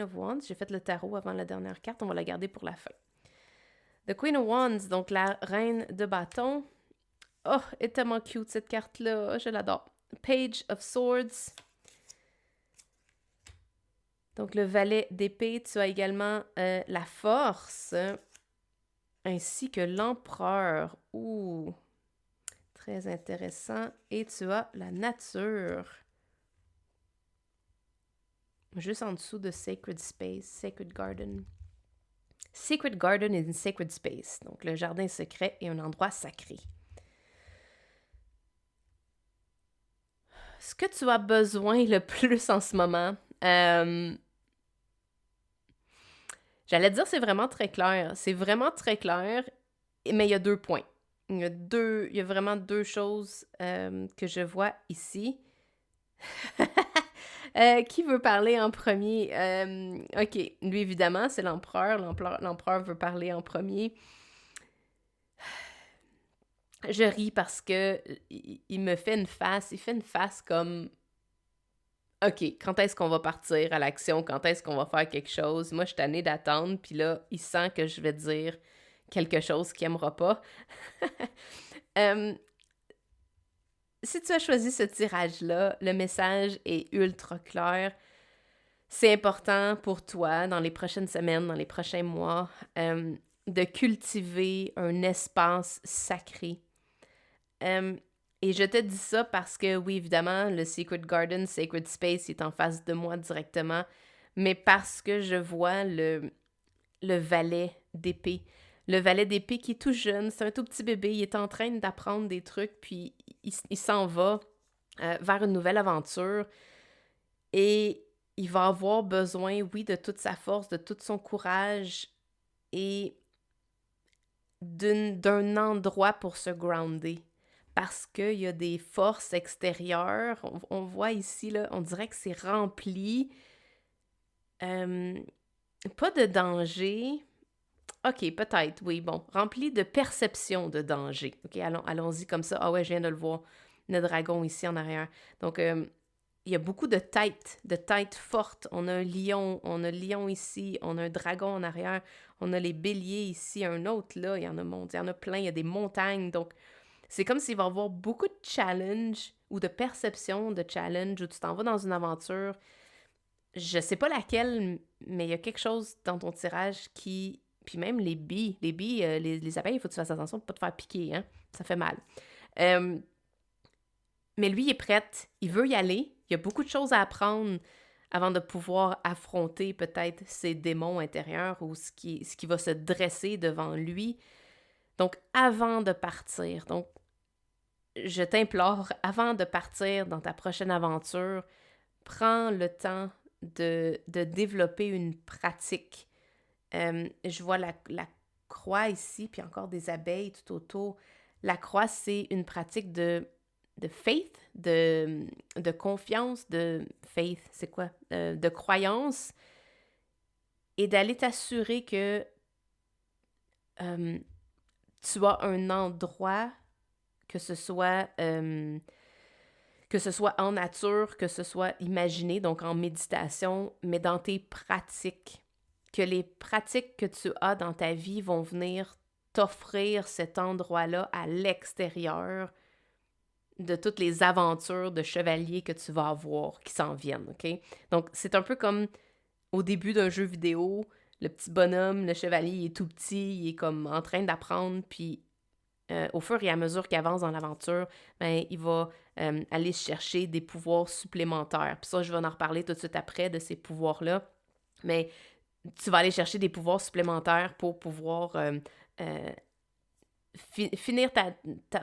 of Wands. J'ai fait le tarot avant la dernière carte. On va la garder pour la fin. The Queen of Wands, donc la reine de bâton. Oh, elle est tellement cute cette carte-là. Je l'adore. Page of Swords. Donc le valet d'épée. Tu as également la force. Ainsi que l'empereur. Ouh, très intéressant. Et tu as la nature. Juste en dessous de Sacred Space, Sacred Garden. Sacred Garden is in Sacred Space. Donc le jardin secret est un endroit sacré. Ce que tu as besoin le plus en ce moment, j'allais dire c'est vraiment très clair. C'est vraiment très clair, mais il y a 2 points. Il y a vraiment 2 choses que je vois ici. Qui veut parler en premier? OK, lui évidemment, c'est l'empereur. L'empereur veut parler en premier. Je ris parce que il me fait une face. Il fait une face comme... OK, quand est-ce qu'on va partir à l'action? Quand est-ce qu'on va faire quelque chose? Moi, je suis tannée d'attendre. Puis là, il sent que je vais dire quelque chose qu'il n'aimera pas. Si tu as choisi ce tirage-là, le message est ultra clair. C'est important pour toi, dans les prochaines semaines, dans les prochains mois, de cultiver un espace sacré. Et je te dis ça parce que, oui, évidemment, le Secret Garden, Sacred Space est en face de moi directement, mais parce que je vois le valet d'épée. Le valet d'épée qui est tout jeune, c'est un tout petit bébé, il est en train d'apprendre des trucs, puis il s'en va vers une nouvelle aventure et il va avoir besoin, oui, de toute sa force, de tout son courage et d'un endroit pour se grounder. Parce qu'il y a des forces extérieures. On voit ici, là, on dirait que c'est rempli. Pas de danger. OK, peut-être, oui, bon. Rempli de perception de danger. OK, allons-y comme ça. Ah ouais, je viens de le voir. Le dragon ici en arrière. Donc, il y a beaucoup de têtes fortes. On a un lion ici, on a un dragon en arrière, on a les béliers ici, un autre là, il y en a plein, il y a des montagnes. Donc, c'est comme s'il va y avoir beaucoup de challenge ou de perception de challenge où tu t'en vas dans une aventure. Je sais pas laquelle, mais il y a quelque chose dans ton tirage qui... Puis même les billes, les abeilles, il faut que tu fasses attention de ne pas te faire piquer, hein? Ça fait mal. Mais lui, il est prêt, il veut y aller, il y a beaucoup de choses à apprendre avant de pouvoir affronter peut-être ses démons intérieurs ou ce qui va se dresser devant lui. Donc, avant de partir, donc, je t'implore, avant de partir dans ta prochaine aventure, prends le temps de développer une pratique. Je vois la croix ici, puis encore des abeilles tout autour. La croix, c'est une pratique de faith, de confiance, de faith, c'est quoi? De croyance, et d'aller t'assurer que tu as un endroit, que ce soit en nature, que ce soit imaginé, donc en méditation, mais dans tes pratiques. Que les pratiques que tu as dans ta vie vont venir t'offrir cet endroit-là à l'extérieur de toutes les aventures de chevalier que tu vas avoir qui s'en viennent, OK? Donc, c'est un peu comme au début d'un jeu vidéo, le petit bonhomme, le chevalier, il est tout petit, il est comme en train d'apprendre, puis au fur et à mesure qu'il avance dans l'aventure, ben, il va aller chercher des pouvoirs supplémentaires. Puis ça, je vais en reparler tout de suite après de ces pouvoirs-là. Mais tu vas aller chercher des pouvoirs supplémentaires pour pouvoir finir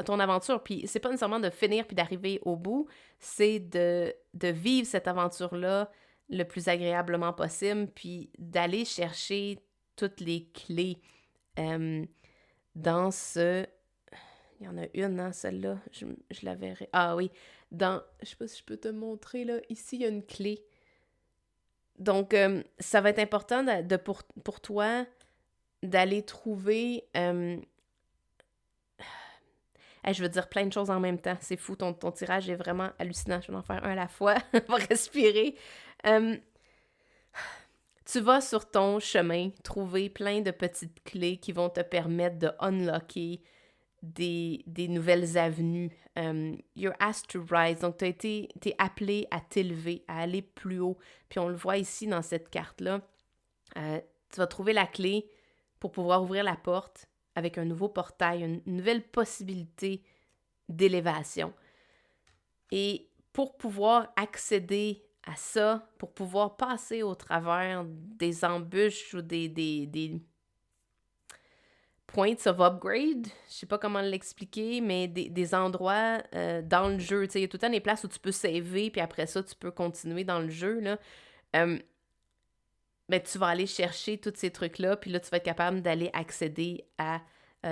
ton aventure. Puis c'est pas nécessairement de finir puis d'arriver au bout, c'est de vivre cette aventure-là le plus agréablement possible, puis d'aller chercher toutes les clés dans ce... Il y en a une, hein, celle-là, je la verrai. Ah oui, je sais pas si je peux te montrer, là, ici, il y a une clé. Donc, ça va être important pour toi d'aller trouver... je veux dire plein de choses en même temps. C'est fou, ton tirage est vraiment hallucinant. Je vais en faire un à la fois. On va respirer. Tu vas sur ton chemin trouver plein de petites clés qui vont te permettre de unlocker des nouvelles avenues. You're asked to rise. Donc, t'es appelé à t'élever, à aller plus haut. Puis on le voit ici dans cette carte-là. Tu vas trouver la clé pour pouvoir ouvrir la porte avec un nouveau portail, une nouvelle possibilité d'élévation. Et pour pouvoir accéder à ça, pour pouvoir passer au travers des embûches ou des points of upgrade, je sais pas comment l'expliquer, mais des endroits dans le jeu, tu sais, il y a tout le temps des places où tu peux saver, puis après ça, tu peux continuer dans le jeu, là. Ben, tu vas aller chercher tous ces trucs-là, puis là, tu vas être capable d'aller accéder à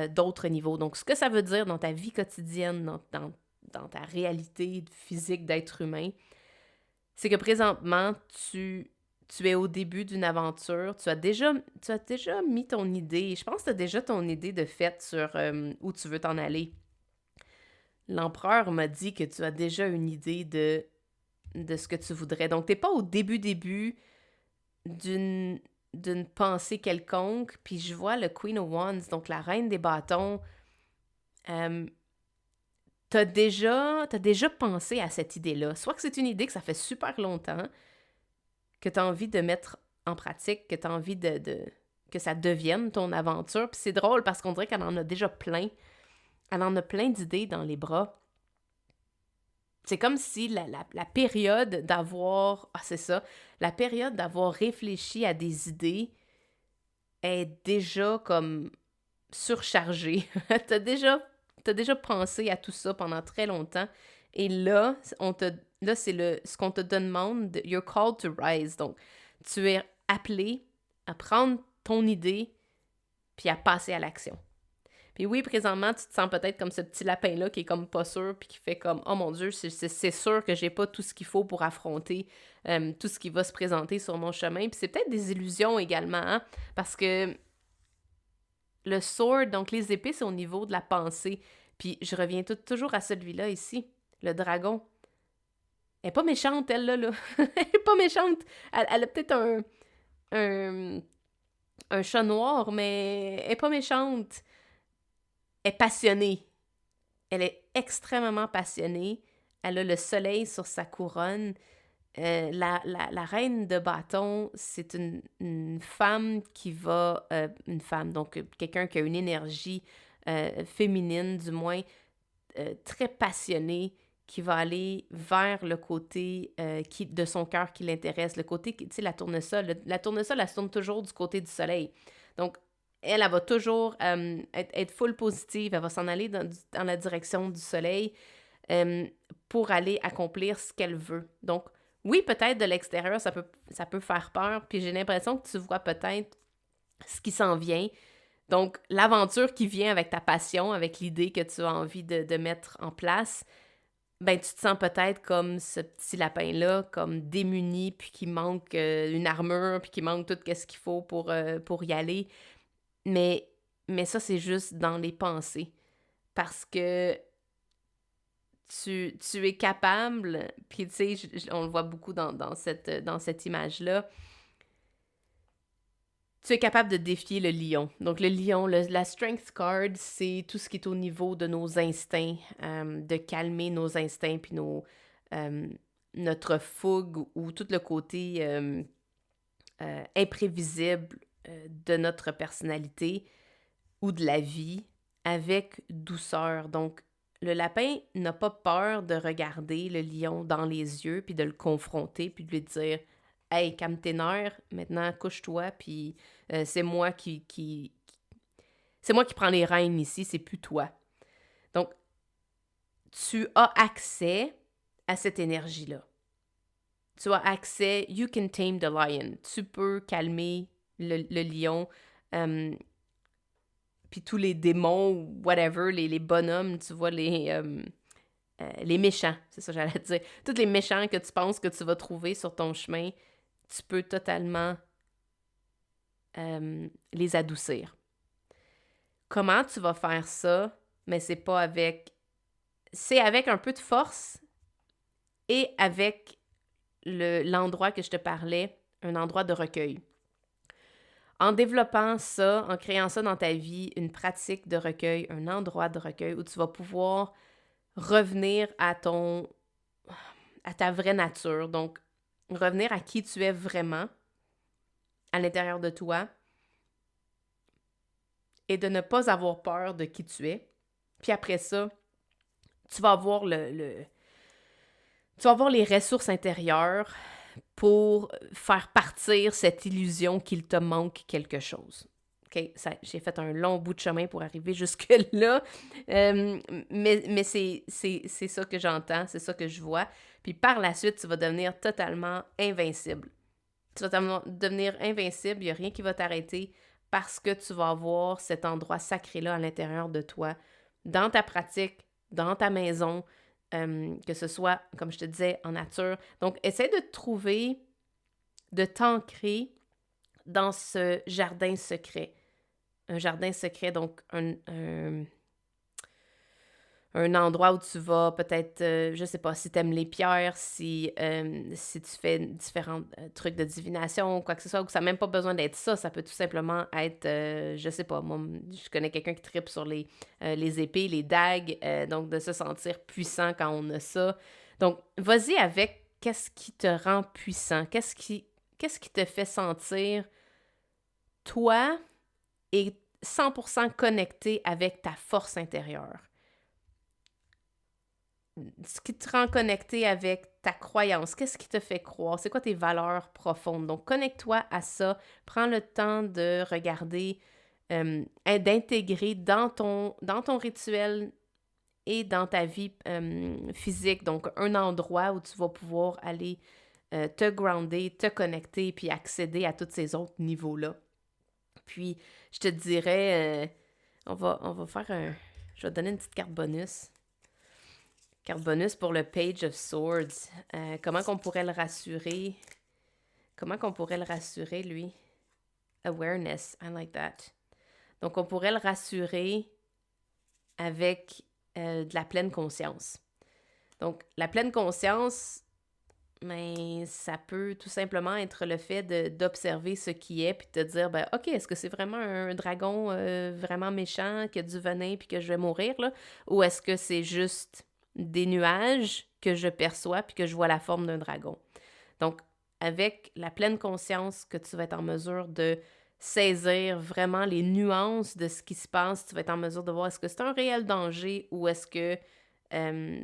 d'autres niveaux. Donc, ce que ça veut dire dans ta vie quotidienne, dans ta réalité physique d'être humain, c'est que présentement, tu es au début d'une aventure, tu as déjà mis ton idée, je pense que tu as déjà ton idée de fait sur où tu veux t'en aller. L'empereur m'a dit que tu as déjà une idée de ce que tu voudrais. Donc, tu n'es pas au début d'une pensée quelconque, puis je vois le Queen of Wands, donc la reine des bâtons. T'as déjà pensé à cette idée-là. Soit que c'est une idée que ça fait super longtemps, que tu as envie de mettre en pratique, que tu as envie que ça devienne ton aventure. Puis c'est drôle parce qu'on dirait qu'elle en a déjà plein. Elle en a plein d'idées dans les bras. C'est comme si la période d'avoir... Ah, c'est ça. La période d'avoir réfléchi à des idées est déjà comme surchargé. T'as déjà pensé à tout ça pendant très longtemps. Et là, c'est ce qu'on te demande. You're called to rise. Donc, tu es appelé à prendre ton idée puis à passer à l'action. Puis oui, présentement, tu te sens peut-être comme ce petit lapin-là qui est comme pas sûr puis qui fait comme « Oh mon Dieu, c'est sûr que j'ai pas tout ce qu'il faut pour affronter tout ce qui va se présenter sur mon chemin. » Puis c'est peut-être des illusions également, hein? Parce que le sword, donc les épées, c'est au niveau de la pensée. Puis je reviens toujours à celui-là ici, le dragon. Elle est pas méchante, elle, là. Elle est pas méchante. Elle a peut-être un, un chat noir, mais elle est pas méchante. Elle est passionnée. Elle est extrêmement passionnée. Elle a le soleil sur sa couronne. La reine de bâton, c'est une femme qui va... une femme, donc quelqu'un qui a une énergie féminine, du moins, très passionnée, qui va aller vers le côté de son cœur qui l'intéresse, le côté, tu sais, la tournesol. La tournesol, elle se tourne toujours du côté du soleil. Donc, elle va toujours être full positive, elle va s'en aller dans la direction du soleil pour aller accomplir ce qu'elle veut. Donc, oui, peut-être de l'extérieur, ça peut faire peur, puis j'ai l'impression que tu vois peut-être ce qui s'en vient. Donc, l'aventure qui vient avec ta passion, avec l'idée que tu as envie de mettre en place, ben tu te sens peut-être comme ce petit lapin-là, comme démuni, puis qui manque une armure, puis qui manque tout ce qu'il faut pour y aller. Mais ça, c'est juste dans les pensées. Parce que tu es capable, puis tu sais, on le voit beaucoup dans cette image-là, tu es capable de défier le lion. Donc le lion, la strength card, c'est tout ce qui est au niveau de nos instincts, de calmer nos instincts, puis notre fougue ou tout le côté imprévisible de notre personnalité ou de la vie avec douceur. Donc, le lapin n'a pas peur de regarder le lion dans les yeux, puis de le confronter, puis de lui dire « Hey, calme tes nerfs, maintenant couche-toi, puis c'est moi c'est moi qui prends les rênes ici, c'est plus toi. » Donc, tu as accès à cette énergie-là. Tu as accès, you can tame the lion. Tu peux calmer le lion, puis tous les démons, whatever, les bonhommes, tu vois, les méchants, c'est ça que j'allais dire. Tous les méchants que tu penses que tu vas trouver sur ton chemin, tu peux totalement les adoucir. Comment tu vas faire ça? Mais c'est pas avec... C'est avec un peu de force et avec l'endroit que je te parlais, un endroit de recueil. En développant ça, en créant ça dans ta vie, une pratique de recueil, un endroit de recueil où tu vas pouvoir revenir à ta vraie nature. Donc, revenir à qui tu es vraiment à l'intérieur de toi et de ne pas avoir peur de qui tu es. Puis après ça, tu vas avoir tu vas avoir les ressources intérieures pour faire partir cette illusion qu'il te manque quelque chose. OK? J'ai fait un long bout de chemin pour arriver jusque-là, mais c'est ça que j'entends, c'est ça que je vois. Puis par la suite, tu vas devenir totalement invincible. Tu vas devenir invincible, il n'y a rien qui va t'arrêter parce que tu vas avoir cet endroit sacré-là à l'intérieur de toi, dans ta pratique, dans ta maison, que ce soit, comme je te disais, en nature. Donc, essaie de trouver, de t'ancrer dans ce jardin secret. Un jardin secret, donc un endroit où tu vas peut-être, je sais pas, si tu aimes les pierres, si tu fais différents trucs de divination ou quoi que ce soit, ou que ça n'a même pas besoin d'être ça, ça peut tout simplement être, je sais pas, moi, je connais quelqu'un qui tripe sur les épées, les dagues, donc de se sentir puissant quand on a ça. Donc, vas-y avec qu'est-ce qui te rend puissant, qu'est-ce qui te fait sentir toi et 100% connecté avec ta force intérieure. Ce qui te rend connecté avec ta croyance, qu'est-ce qui te fait croire, c'est quoi tes valeurs profondes. Donc, connecte-toi à ça, prends le temps de regarder d'intégrer dans ton rituel et dans ta vie physique. Donc, un endroit où tu vas pouvoir aller te grounder, te connecter, puis accéder à tous ces autres niveaux-là. Puis, je te dirais, on va faire un... Je vais te donner une petite carte bonus. Carte bonus pour le Page of Swords. Comment qu'on pourrait le rassurer? Comment qu'on pourrait le rassurer, lui? Awareness, I like that. Donc, on pourrait le rassurer avec de la pleine conscience. Donc, la pleine conscience, mais ça peut tout simplement être le fait d'observer ce qui est, puis de te dire, ben, OK, est-ce que c'est vraiment un dragon vraiment méchant, qui a du venin, puis que je vais mourir, là? Ou est-ce que c'est juste des nuages que je perçois, puis que je vois la forme d'un dragon? Donc, avec la pleine conscience que tu vas être en mesure de saisir vraiment les nuances de ce qui se passe, tu vas être en mesure de voir est-ce que c'est un réel danger ou est-ce que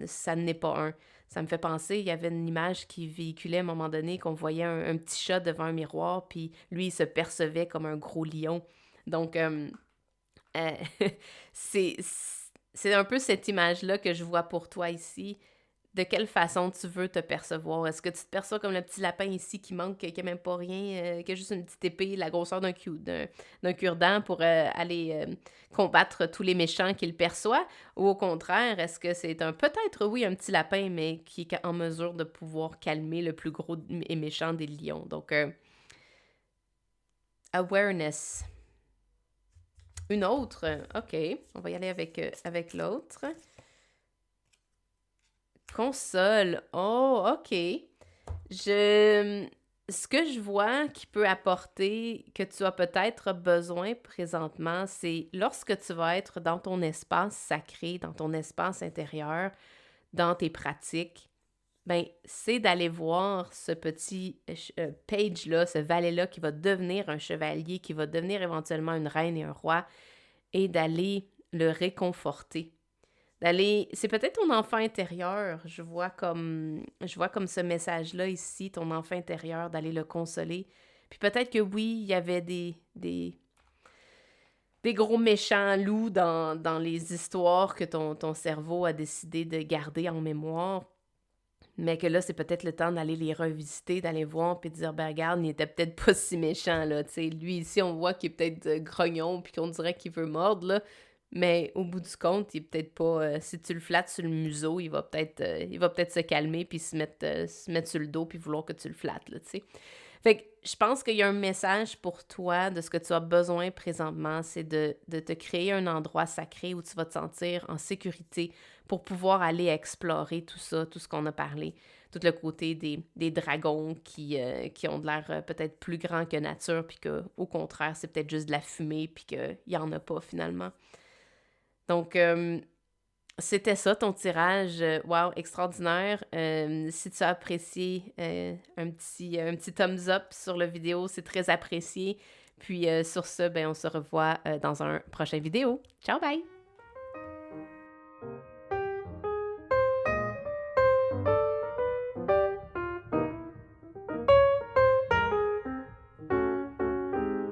ça n'est pas un. Ça me fait penser, il y avait une image qui véhiculait à un moment donné qu'on voyait un petit chat devant un miroir, puis lui, il se percevait comme un gros lion. Donc, euh, c'est un peu cette image-là que je vois pour toi ici. De quelle façon tu veux te percevoir? Est-ce que tu te perçois comme le petit lapin ici qui manque, qui n'a même pas rien, qui a juste une petite épée, la grosseur d'un cure-dent pour aller combattre tous les méchants qu'il perçoit? Ou au contraire, est-ce que c'est peut-être, oui, un petit lapin, mais qui est en mesure de pouvoir calmer le plus gros et méchant des lions? Donc, awareness. Une autre, OK, on va y aller avec l'autre. Console. Oh, OK. Ce que je vois qui peut apporter, que tu as peut-être besoin présentement, c'est lorsque tu vas être dans ton espace sacré, dans ton espace intérieur, dans tes pratiques, ben c'est d'aller voir ce petit page-là, ce valet-là qui va devenir un chevalier, qui va devenir éventuellement une reine et un roi, et d'aller le réconforter. C'est peut-être ton enfant intérieur, je vois comme ce message-là ici, ton enfant intérieur, d'aller le consoler. Puis peut-être que oui, il y avait des gros méchants loups dans les histoires que ton cerveau a décidé de garder en mémoire, mais que là, c'est peut-être le temps d'aller les revisiter, d'aller voir, puis de dire, ben regarde, il était peut-être pas si méchant, là, tu sais. Lui, ici, on voit qu'il est peut-être grognon, puis qu'on dirait qu'il veut mordre, là. Mais au bout du compte, il est peut-être pas... si tu le flattes sur le museau, il va peut-être se calmer puis se mettre sur le dos puis vouloir que tu le flattes, là, tu sais. Fait que je pense qu'il y a un message pour toi de ce que tu as besoin présentement, c'est de te créer un endroit sacré où tu vas te sentir en sécurité pour pouvoir aller explorer tout ça, tout ce qu'on a parlé. Tout le côté des dragons qui ont de l'air peut-être plus grand que nature puis qu'au contraire, c'est peut-être juste de la fumée puis qu'il n'y en a pas finalement. Donc, c'était ça ton tirage. Wow, extraordinaire. Si tu as apprécié, un petit thumbs up sur la vidéo, c'est très apprécié. Puis sur ce, ben, on se revoit dans un prochain vidéo. Ciao, bye!